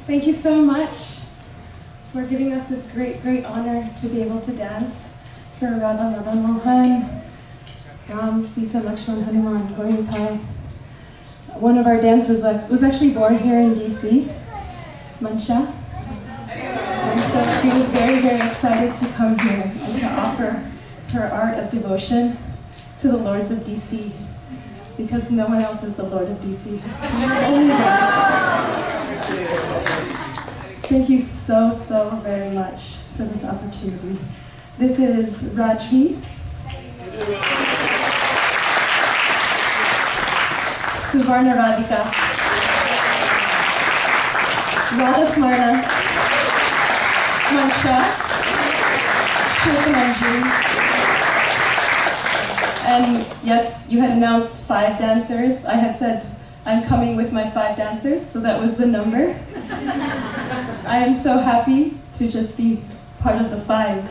Thank you so much for giving us this great honor to be able to dance for Radha Madan Mohan, Ram, Sita, Lakshman, Hanuman, Govinda. One of our dancers was actually born here in DC, Mansha. And so she was very excited to come here and to offer her art of devotion to the Lords of DC, because no one else is the Lord of DC. Only God. Thank you so very much for this opportunity. This is Rajvi, Suvarna Radhika, Radha Smarna, Mansha, Shilpamanji. And yes, you had announced 5 dancers. I had said I'm coming with my 5 dancers, so that was the number. I am so happy to just be part of the 5,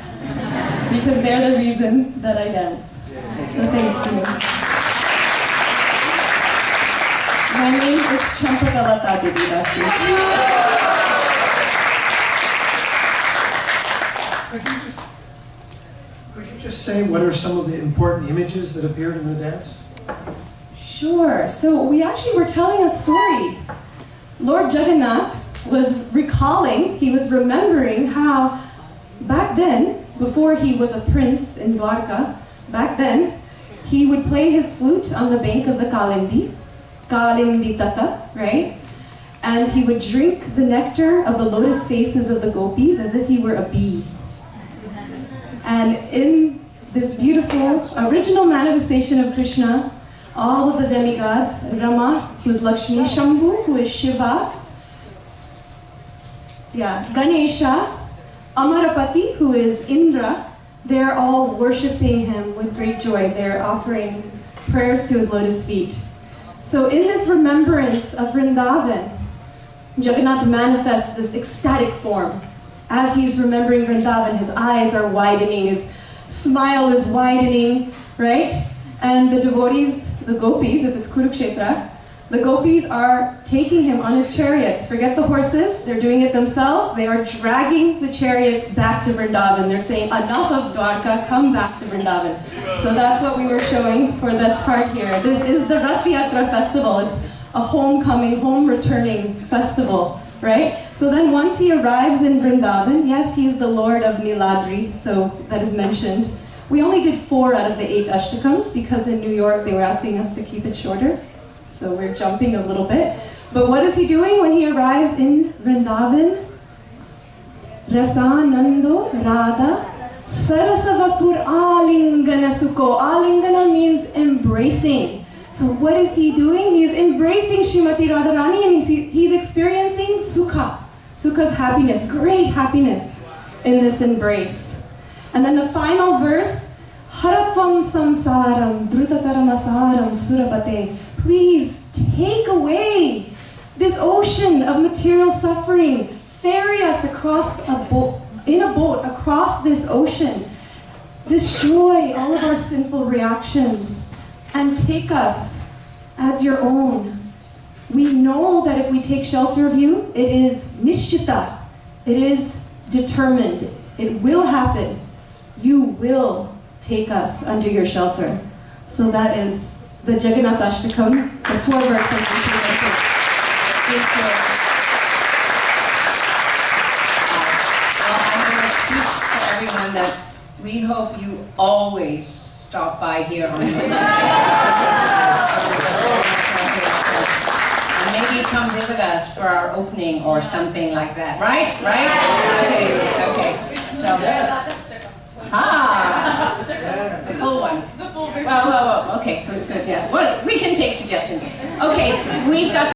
because they're the reason that I dance. So thank you. My name is Champakalata Devidasi. Could you just say what are some of the important images that appeared in the dance? Sure. So we actually were telling a story. Lord Jagannath was recalling, he was remembering how back then, before he was a prince in Dwarka, back then, he would play his flute on the bank of the Kalindi Tata, right? And he would drink the nectar of the lotus faces of the gopis as if he were a bee. And in this beautiful original manifestation of Krishna, all of the demigods, Rama, who is Lakshmi, Shambhu, who is Shiva, Ganesha, Amarapati, who is Indra, they're all worshiping him with great joy. They're offering prayers to his lotus feet. So in this remembrance of Vrindavan, Jagannath manifests this ecstatic form. As he's remembering Vrindavan, his eyes are widening, his smile is widening, right? And the devotees, the gopis, if it's Kurukshetra, the gopis are taking him on his chariots. Forget the horses, they're doing it themselves. They are dragging the chariots back to Vrindavan. They're saying, enough of Dwarka, come back to Vrindavan. So that's what we were showing for this part here. This is the Rath Yatra festival. It's a homecoming, home returning festival, right? So then once he arrives in Vrindavan, yes, he is the Lord of Niladri, so that is mentioned. We only did 4 out of the 8 Ashtakams because in New York they were asking us to keep it shorter. So we're jumping a little bit. But what is he doing when he arrives in Vrindavan? Rasanando Radha Sarasavapur Alingana Sukho. Alingana means embracing. So what is he doing? He's embracing Srimati Radharani and he's experiencing Sukha. Sukha's happiness, great happiness in this embrace. And then the final verse, Haratvam samsaram dhrutataramassaram surapate. Please take away this ocean of material suffering. Ferry us across in a boat across this ocean. Destroy all of our sinful reactions and take us as your own. We know that if we take shelter of you, it is nishchita. It is determined. It will happen. You will take us under your shelter. So that is the Jagannathastakam, the 4 verses. Well, I'm going to speak to everyone that we hope you always stop by here on your and maybe come visit us for our opening or something like that. Right? Okay. So, the full one. Well, okay, good, yeah. Well, we can take suggestions. Okay, we've got